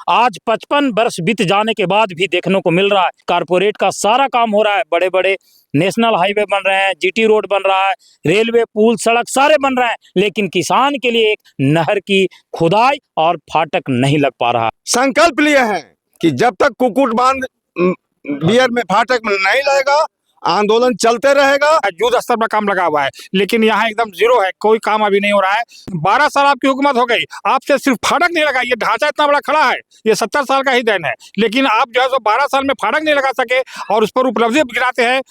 आज 55 वर्ष बीत जाने के बाद भी देखने को मिल रहा है। कारपोरेट का सारा काम हो रहा है, बड़े बड़े नेशनल हाईवे बन रहे हैं, जीटी रोड बन रहा है, रेलवे पुल सड़क सारे बन रहे हैं, लेकिन किसान के लिए एक नहर की खुदाई और फाटक नहीं लग पा रहा। संकल्प लिए हैं कि जब तक कुक्कुट बांध बियर में फाटक नहीं लगेगा आंदोलन चलते रहेगा। युद्ध स्तर पर काम लगा हुआ है, लेकिन यहाँ एकदम जीरो है, कोई काम अभी नहीं हो रहा है। 12 साल आपकी हुकूमत हो गई, आपसे सिर्फ फाटक नहीं लगा। ये ढांचा इतना बड़ा खड़ा है, ये 70 साल का ही देन है, लेकिन आप जो है सो 12 साल में फाटक नहीं लगा सके और उस पर उपलब्धि गिराते हैं।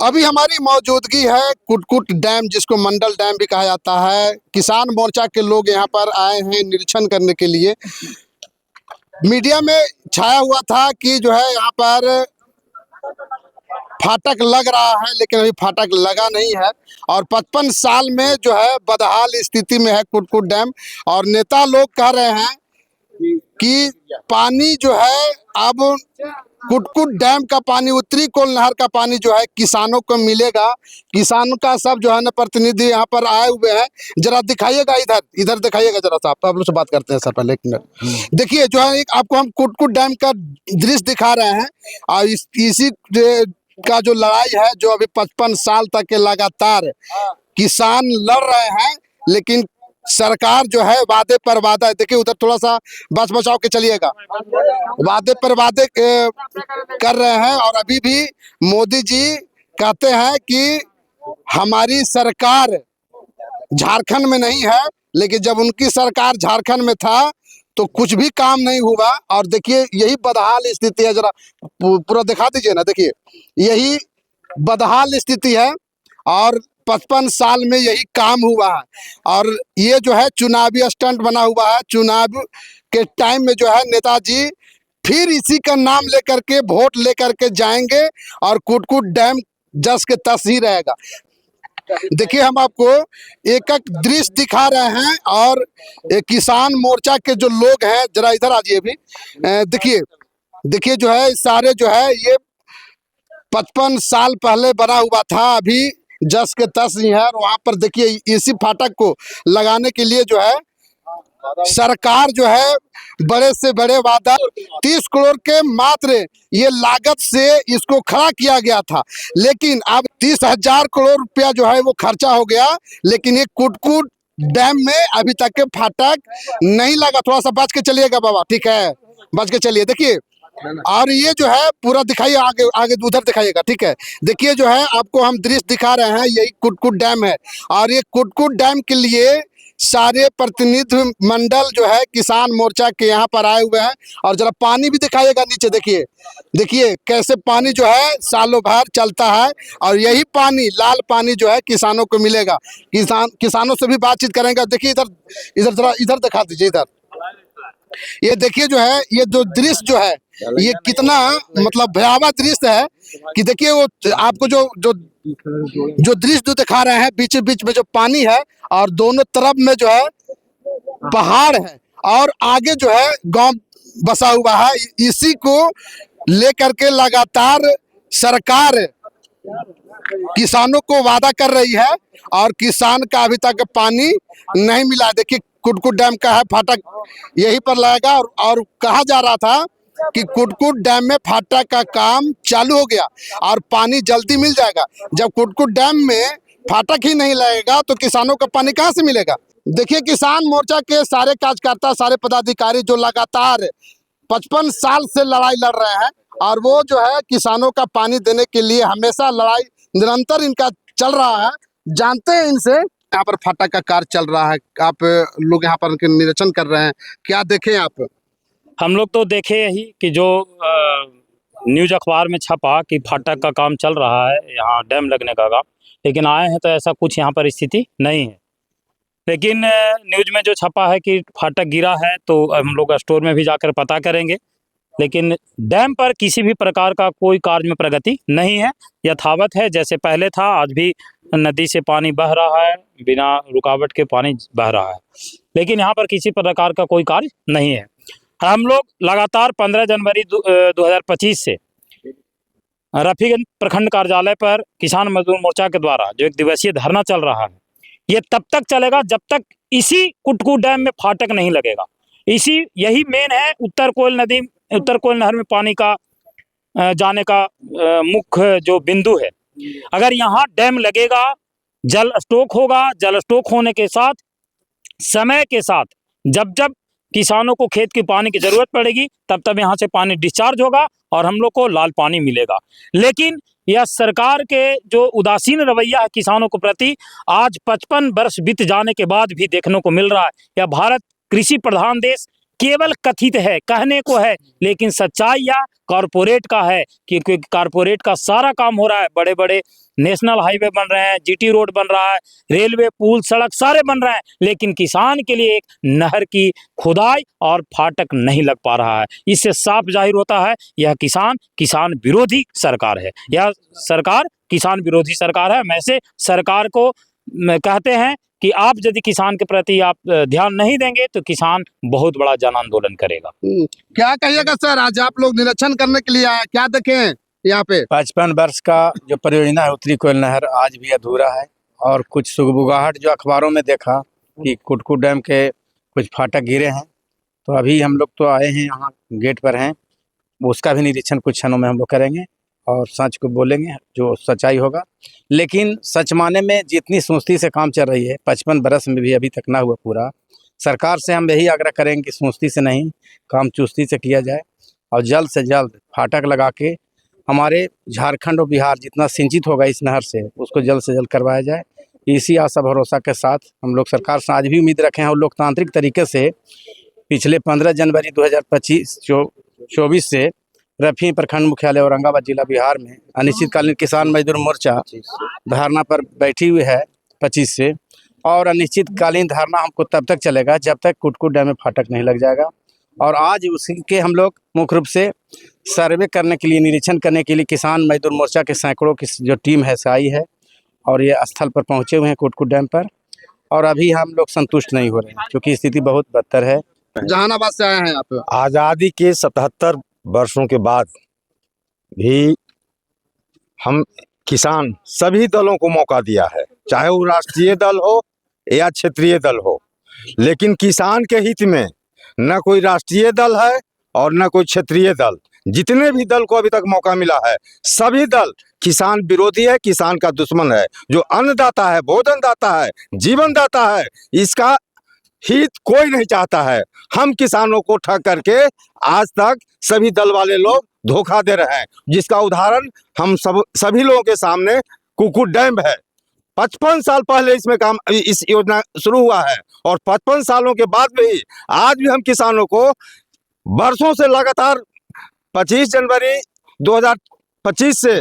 अभी हमारी मौजूदगी है कुटकुट डैम, जिसको मंडल डैम भी कहा जाता है। किसान मोर्चा के लोग यहाँ पर आए हैं निरीक्षण करने के लिए। मीडिया में छाया हुआ था कि जो है यहाँ पर फाटक लग रहा है, लेकिन अभी फाटक लगा नहीं है और 55 साल में जो है बदहाल स्थिति में है कुटकुट डैम। और नेता लोग कह रहे हैं कि पानी जो है अब कुटकुट डैम का पानी, उत्तरी कोल नहर का पानी जो है किसानों को मिलेगा। किसानों का सब जो है ना प्रतिनिधि यहाँ पर आए हुए हैं। जरा दिखाइएगा, इधर दिखाइएगा जरा सा। आप लोग से बात करते हैं सर, पहले एक मिनट देखिए। जो है आपको हम कुटकुट डैम का दृश्य दिखा रहे हैं और इसी का जो लड़ाई है, जो अभी 55 साल तक के लगातार किसान लड़ रहे हैं, लेकिन सरकार जो है वादे पर वादा। देखिए उधर थोड़ा सा बच बचाव के चलिएगा, वादे पर वादे कर रहे हैं। और अभी भी मोदी जी कहते हैं कि हमारी सरकार झारखंड में नहीं है, लेकिन जब उनकी सरकार झारखंड में था तो कुछ भी काम नहीं हुआ। और देखिए यही बदहाल स्थिति है, जरा पूरा दिखा दीजिए ना। देखिए यही बदहाल स्थिति है और 55 साल में यही काम हुआ है। और ये जो है चुनावी स्टंट बना हुआ है। चुनाव के टाइम में जो है नेताजी फिर इसी का नाम लेकर के वोट लेकर के जाएंगे और कुटकुट डैम जस के तस ही रहेगा। देखिए हम आपको एक एक दृश्य दिखा रहे हैं और किसान मोर्चा के जो लोग हैं, जरा इधर आ जाइए। भी देखिए जो है सारे जो है ये 55 साल पहले बना हुआ था, अभी जस के तस ही है। और वहाँ पर देखिए इसी फाटक को लगाने के लिए जो है सरकार जो है बड़े से बड़े वादा 30 करोड़ के मात्र ये लागत से इसको खड़ा किया गया था, लेकिन अब 30,000 करोड़ रुपया जो है वो खर्चा हो गया, लेकिन ये कुटकुट डैम में अभी तक के फाटक नहीं लगा। थोड़ा सा बच के चलिएगा बाबा, ठीक है, बच के चलिए। देखिए और ये जो है पूरा दिखाइए, आगे आगे उधर दिखाइएगा, ठीक है। देखिए जो है आपको हम दृश्य दिखा रहे हैं, यही कुटकुट डैम है। और ये कुटकुट डैम के लिए सारे प्रतिनिधि मंडल जो है किसान मोर्चा के यहाँ पर आए हुए हैं। और जरा पानी भी दिखाइएगा नीचे। देखिए कैसे पानी जो है सालों भर चलता है और यही पानी, लाल पानी जो है किसानों को मिलेगा। किसानों से भी बातचीत करेंगे। देखिए इधर दिखा दीजिए। इधर ये देखिए जो है ये जो दृश्य जो है ये कितना मतलब भयावह दृश्य है कि देखिए वो आपको जो दृश्य जो दिखा रहे हैं, बीच बीच में जो पानी है और दोनों तरफ में जो है पहाड़ है और आगे जो है गांव बसा हुआ है। इसी को लेकर के लगातार सरकार किसानों को वादा कर रही है और किसान का अभी तक पानी नहीं मिला। देखिए कुटकुट डैम का है फाटक, यहीं पर लगेगा। और कहा जा रहा था कि कुटकुट डैम में फाटक का काम चालू हो गया और पानी जल्दी मिल जाएगा। जब कुटकुट डैम में फाटक ही नहीं लगेगा तो किसानों का पानी कहाँ से मिलेगा। देखिए किसान मोर्चा के सारे कार्यकर्ता, सारे पदाधिकारी जो लगातार 55 साल से लड़ाई लड़ रहे हैं और वो जो है किसानों का पानी देने के लिए हमेशा लड़ाई निरंतर इनका चल रहा है। जानते हैं इनसे। यहाँ पर फाटक का कार्य चल रहा है, आप लोग यहाँ पर निरीक्षण कर रहे हैं, क्या देखें आप? हम लोग तो देखे यही कि जो न्यूज अखबार में छपा कि फाटक का काम चल रहा है, यहाँ डैम लगने का काम, लेकिन आए हैं तो ऐसा कुछ यहाँ पर स्थिति नहीं है। लेकिन न्यूज में जो छपा है कि फाटक गिरा है, तो हम लोग स्टोर में भी जाकर पता करेंगे। लेकिन डैम पर किसी भी प्रकार का कोई कार्य में प्रगति नहीं है, यथावत है जैसे पहले था। आज भी नदी से पानी बह रहा है, बिना रुकावट के पानी बह रहा है, लेकिन यहाँ पर किसी प्रकार का कोई कार्य नहीं है। हम लोग लगातार 15 जनवरी 2025 से रफीगंज प्रखंड कार्यालय पर किसान मजदूर मोर्चा के द्वारा जो एक दिवसीय धरना चल रहा है, ये तब तक चलेगा जब तक इसी कुटकुट डैम में फाटक नहीं लगेगा। यही मेन है। उत्तर कोयल नहर में पानी का जाने का मुख्य जो बिंदु है। अगर यहाँ डैम लगेगा, जल स्टॉक होगा, जल स्टॉक होने के साथ समय के साथ जब जब किसानों को खेत की पानी की जरूरत पड़ेगी तब तब यहाँ से पानी डिस्चार्ज होगा और हम लोग को लाल पानी मिलेगा। लेकिन यह सरकार के जो उदासीन रवैया है किसानों के प्रति आज 55 वर्ष बीत जाने के बाद भी देखने को मिल रहा है। यह भारत कृषि प्रधान देश केवल कथित है, कहने को है, लेकिन सच्चाई या कॉरपोरेट का है, क्योंकि कॉरपोरेट का सारा काम हो रहा है। बड़े बड़े नेशनल हाईवे बन रहे हैं, जीटी रोड बन रहा है, रेलवे पुल सड़क सारे बन रहे हैं, लेकिन किसान के लिए एक नहर की खुदाई और फाटक नहीं लग पा रहा है। इससे साफ जाहिर होता है यह किसान विरोधी सरकार है। यह सरकार किसान विरोधी सरकार है। वैसे सरकार को कहते हैं कि आप यदि किसान के प्रति आप ध्यान नहीं देंगे तो किसान बहुत बड़ा जन आंदोलन करेगा। क्या कहिएगा सर, आज आप लोग निरीक्षण करने के लिए आए, क्या देखें यहाँ पे? 55 वर्ष का जो परियोजना है उत्तरी कोयल नहर आज भी अधूरा है। और कुछ सुगबुगाहट जो अखबारों में देखा कि कुटकुट डैम के कुछ फाटक गिरे हैं, तो अभी हम लोग तो आए हैं, यहाँ गेट पर हैं, उसका भी निरीक्षण कुछ क्षणों में हम लोग करेंगे और सच को बोलेंगे जो सच्चाई होगा। लेकिन सच माने में जितनी सुस्ती से काम चल रही है 55 बरस में भी अभी तक ना हुआ पूरा। सरकार से हम यही आग्रह करेंगे कि सुस्ती से नहीं, काम चुस्ती से किया जाए और जल्द से जल्द फाटक लगा के हमारे झारखंड और बिहार जितना सिंचित होगा इस नहर से उसको जल्द से जल्द करवाया जाए। इसी आशा भरोसा के साथ हम लोग सरकार से आज भी उम्मीद रखें और लोकतांत्रिक तरीके से पिछले 15 जनवरी 2024 से रफी प्रखंड मुख्यालय औरंगाबाद जिला बिहार में अनिश्चितकालीन किसान मजदूर मोर्चा धरना पर बैठी हुई है 25 से। और अनिश्चितकालीन धरना हमको तब तक चलेगा जब तक कुटकुट डैम में फाटक नहीं लग जाएगा। और आज उसी के हम लोग मुख्य रूप से सर्वे करने के लिए, निरीक्षण करने के लिए किसान मजदूर मोर्चा के सैकड़ों की जो टीम है से आई है और ये स्थल पर पहुंचे हुए हैं कुटकुट डैम पर। और अभी हम लोग संतुष्ट नहीं हो रहे हैं क्योंकि स्थिति बहुत बदतर है। जहानाबाद से आए हैं आप। आज़ादी के 77 वर्षों के बाद भी हम किसान सभी दलों को मौका दिया है, चाहे वो राष्ट्रीय दल हो या क्षेत्रीय दल हो, लेकिन किसान के हित में न कोई राष्ट्रीय दल है और न कोई क्षेत्रीय दल। जितने भी दल को अभी तक मौका मिला है सभी दल किसान विरोधी है, किसान का दुश्मन है। जो अन्नदाता है, भोजनदाता है, जीवनदाता है, इसका हित कोई नहीं चाहता है। हम किसानों को ठग करके आज तक सभी दल वाले लोग धोखा दे रहे हैं, जिसका उदाहरण हम सभी लोगों के सामने कुकुट डैम है। 55 साल पहले इसमें काम, इस योजना शुरू हुआ है और 55 सालों के बाद भी आज भी हम किसानों को वर्षों से लगातार 25 जनवरी 2025 से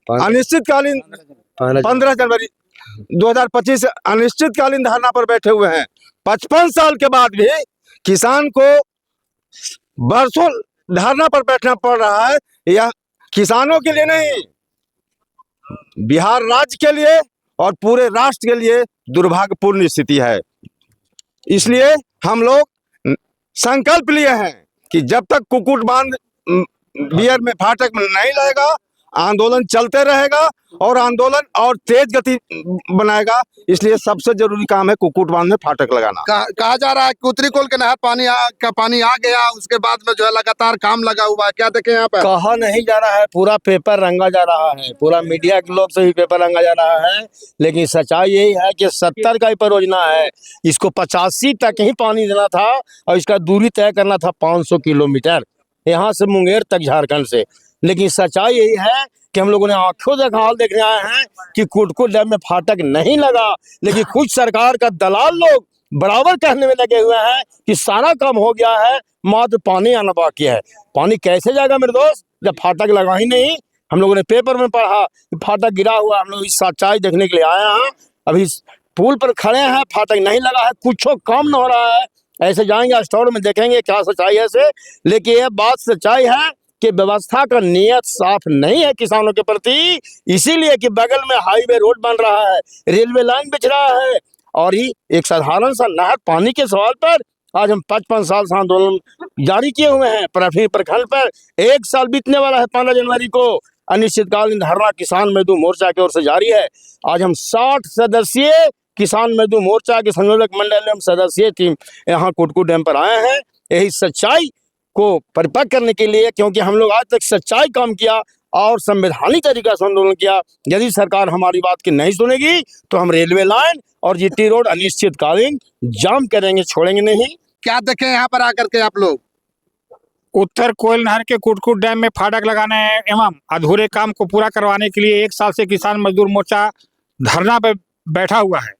अनिश्चितकालीन 15 जनवरी 2025 से अनिश्चितकालीन धरना पर बैठे हुए हैं। 55 साल के बाद भी किसान को वर्षों धरना पर बैठना पड़ रहा है। यह किसानों के लिए नहीं, बिहार राज्य के लिए और पूरे राष्ट्र के लिए दुर्भाग्यपूर्ण स्थिति है। इसलिए हम लोग संकल्प लिए हैं कि जब तक कुकुट बांध बियर में फाटक नहीं लगेगा आंदोलन चलते रहेगा और आंदोलन और तेज गति बनाएगा। इसलिए सबसे जरूरी काम है कुकुट बांध में फाटक लगाना। कहा जा रहा है कि उत्तरी कोयल के नहर पानी आ गया, उसके बाद में जो है लगातार काम लगा हुआ है, क्या देखें यहाँ पर? कहा नहीं जा रहा है, पूरा पेपर रंगा जा रहा है, पूरा मीडिया के लोग से भी पेपर रंगा जा रहा है। लेकिन सच्चाई यही है कि 70 का ही परियोजना है, इसको 85 तक ही पानी देना था और इसका दूरी तय करना था 500 किलोमीटर यहाँ से मुंगेर तक झारखंड से। लेकिन सच्चाई यही है कि हम लोगों ने आंखों देखा हाल देखने आए हैं कि कुटकुट डैम में फाटक नहीं लगा, लेकिन कुछ सरकार का दलाल लोग बराबर कहने में लगे हुए हैं कि सारा काम हो गया है, मात्र पानी आना बाकी है। पानी कैसे जाएगा मेरे दोस्त जब फाटक लगा ही नहीं? हम लोगों ने पेपर में पढ़ा कि फाटक गिरा हुआ। हम लोग इस सच्चाई देखने के लिए आए हैं, अभी पुल पर खड़े हैं, फाटक नहीं लगा है, कुछ काम न हो रहा है। ऐसे जाएंगे स्टोर में देखेंगे क्या सच्चाई है से। लेकिन यह बात सच्चाई है कि व्यवस्था का नियत साफ नहीं है किसानों के प्रति, इसीलिए कि बगल में हाईवे रोड बन रहा है, रेलवे लाइन बिछ रहा है और ही एक साधारण सा नहर पानी के सवाल पर आज हम 55 साल से आंदोलन जारी किए हुए हैं। रफी प्रखंड पर 1 साल बीतने वाला है। 15 जनवरी को अनिश्चितकालीन धरना किसान मजदूर मोर्चा की ओर से जारी है। आज हम 60 सदस्यीय किसान मजदूर मोर्चा के संयोजक मंडल में हम सदस्य टीम यहाँ कुटकुट डैम पर आए हैं यही सच्चाई को परिपक्व करने के लिए, क्योंकि हम लोग आज तक सच्चाई काम किया और संवैधानिक तरीका से आंदोलन किया। यदि सरकार हमारी बात की नहीं सुनेगी तो हम रेलवे लाइन और जीटी रोड अनिश्चितकालीन जाम करेंगे, छोड़ेंगे नहीं। क्या देखे यहाँ पर आकर के आप लोग? उत्तर कोयल नहर के कुटकुट डैम में फाटक लगाने एवं अधूरे काम को पूरा करवाने के लिए 1 साल से किसान मजदूर मोर्चा धरना पे बैठा हुआ है।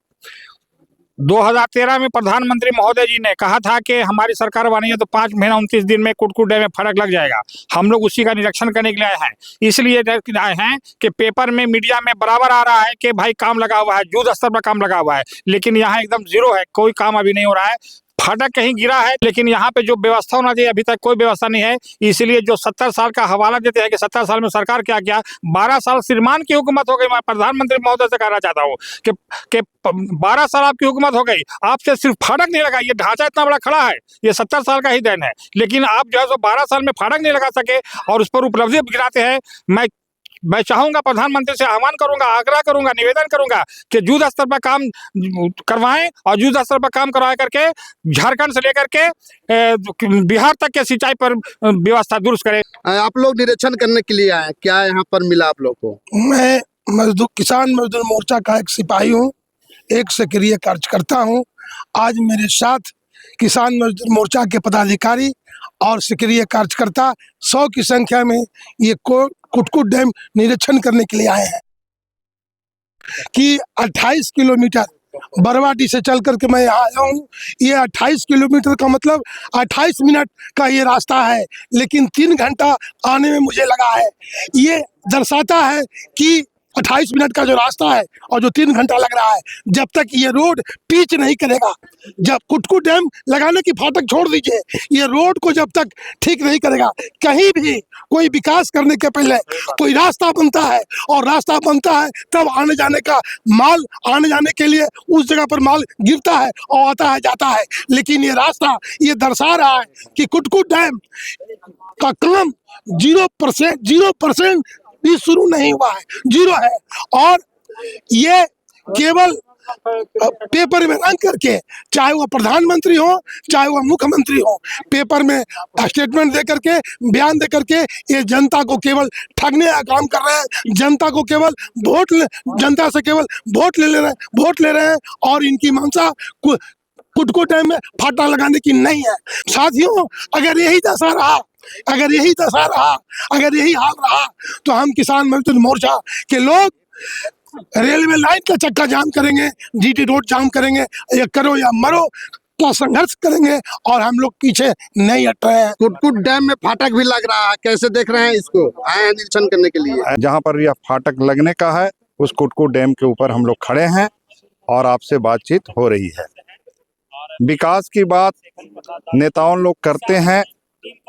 2013 में प्रधानमंत्री महोदय जी ने कहा था कि हमारी सरकार बनी है तो 5 महीना 29 दिन में कुटकुट डैम में फाटक लग जाएगा। हम लोग उसी का निरीक्षण करने के लिए आए हैं। इसलिए आए हैं कि पेपर में मीडिया में बराबर आ रहा है कि भाई काम लगा हुआ है, युद्ध स्तर पर काम लगा हुआ है, लेकिन यहाँ एकदम जीरो है, कोई काम अभी नहीं हो रहा है। फाटक कहीं गिरा है लेकिन यहाँ पे जो व्यवस्था होना चाहिए अभी तक कोई व्यवस्था नहीं है। इसलिए जो 70 साल का हवाला देते हैं कि 70 साल में सरकार क्या किया, 12 साल श्रीमान की हुकूमत हो गई। मैं प्रधानमंत्री महोदय से कहना चाहता हूँ कि 12 साल आपकी हुकूमत हो गई, आपसे सिर्फ फाटक नहीं लगा। ये ढांचा इतना बड़ा खड़ा है, ये 70 साल का ही देन है, लेकिन आप जो है सो 12 साल में फाटक नहीं लगा सके और उस पर उपलब्धि गिराते हैं। मैं चाहूंगा, प्रधानमंत्री से आह्वान करूंगा, आग्रह करूंगा, निवेदन करूंगा कि युद्ध स्तर पर काम करवाएं और युद्ध स्तर पर काम करवा करके झारखंड से लेकर के बिहार तक के सिंचाई पर व्यवस्था दुरुस्त करें। आप लोग निरीक्षण करने के लिए आए, क्या यहाँ पर मिला आप लोग को? मैं किसान मजदूर मोर्चा का एक सिपाही हूँ, एक सक्रिय कार्यकर्ता हूँ। आज मेरे साथ किसान मजदूर मोर्चा के पदाधिकारी और सक्रिय कार्यकर्ता 100 की संख्या में ये कुटकुट डैम निरीक्षण करने के लिए आए हैं कि 28 किलोमीटर बरवाडी से चल करके मैं यहाँ आया हूँ। ये 28 किलोमीटर का मतलब 28 मिनट का ये रास्ता है, लेकिन 3 घंटा आने में मुझे लगा है। ये दर्शाता है कि 28 मिनट का जो रास्ता है और जो 3 घंटा लग रहा है, जब तक ये रोड पिच नहीं करेगा, जब कुटकुट डैम लगाने की फाटक छोड़ दीजिए, ये रोड को जब तक ठीक नहीं करेगा, कहीं भी कोई विकास करने के पहले कोई रास्ता बनता है और रास्ता बनता है तब आने जाने का माल, आने जाने के लिए उस जगह पर माल गिरता है और आता है जाता है। लेकिन ये रास्ता ये दर्शा रहा है कि कुटकुट डैम का काम 0% भी शुरू नहीं हुआ है, 0 है। और ये केवल पेपर में रंग करके, चाहे वो प्रधानमंत्री हो चाहे वो मुख्यमंत्री हो, पेपर में स्टेटमेंट दे करके, बयान दे करके ये जनता को केवल ठगने का काम कर रहे हैं। जनता को केवल जनता से केवल वोट ले रहे हैं और इनकी मंशा कुटकुट डैम में फाटा लगाने की नहीं है। साथियों, अगर यही दशा रहा, अगर यही हाल रहा तो हम किसान मजदूर मोर्चा के लोग रेलवे लाइन का चक्का जाम करेंगे, जीटी रोड जाम करेंगे, या करो या मरो का संघर्ष करेंगे और हम लोग पीछे नहीं हट रहे हैं। कुटकुट डैम में फाटक भी लग रहा है, कैसे देख रहे हैं इसको? आए हैं निरीक्षण करने के लिए। जहाँ पर यह फाटक लगने का है उस कुटकुट डैम के ऊपर हम लोग खड़े हैं और आपसे बातचीत हो रही है। विकास की बात नेताओं लोग करते हैं,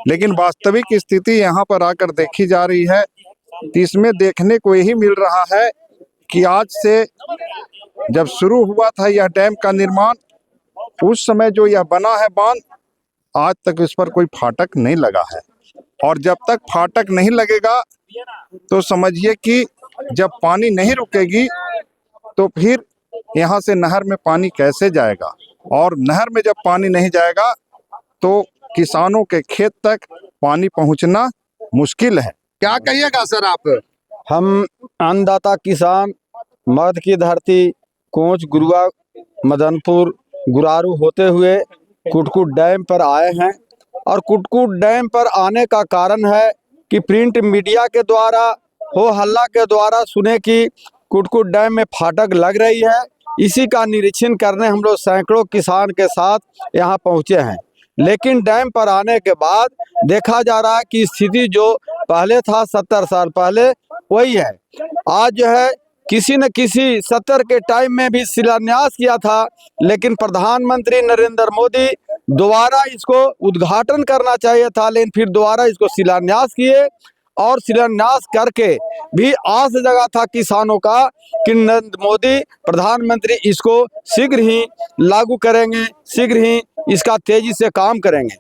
लेकिन वास्तविक स्थिति यहाँ पर आकर देखी जा रही है। इसमें देखने को यही मिल रहा है कि आज से जब शुरू हुआ था यह डैम का निर्माण, उस समय जो यह बना है बांध, आज तक इस पर कोई फाटक नहीं लगा है। और जब तक फाटक नहीं लगेगा तो समझिए कि जब पानी नहीं रुकेगी तो फिर यहाँ से नहर में पानी कैसे जाएगा, और नहर में जब पानी नहीं जाएगा तो किसानों के खेत तक पानी पहुँचना मुश्किल है। क्या कहिएगा सर आप? हम अन्नदाता किसान मर्द की धरती कोंच, गुरुआ, मदनपुर, गुरारू होते हुए कुटकुट डैम पर आए हैं। और कुटकुट डैम पर आने का कारण है कि प्रिंट मीडिया के द्वारा, हो हल्ला के द्वारा सुने कि कुटकुट डैम में फाटक लग रही है। इसी का निरीक्षण करने हम लोग सैकड़ों किसान के साथ यहाँ पहुँचे हैं। लेकिन डैम पर आने के बाद देखा जा रहा है कि स्थिति जो पहले था 70 साल पहले वही है। आज जो है किसी न किसी 70 के टाइम में भी शिलान्यास किया था, लेकिन प्रधानमंत्री नरेंद्र मोदी दोबारा इसको उद्घाटन करना चाहिए था, लेकिन फिर दोबारा इसको शिलान्यास किए और शिलान्यास करके भी आस जगा था किसानों का कि नरेंद्र मोदी प्रधानमंत्री इसको शीघ्र ही लागू करेंगे, शीघ्र ही इसका तेजी से काम करेंगे।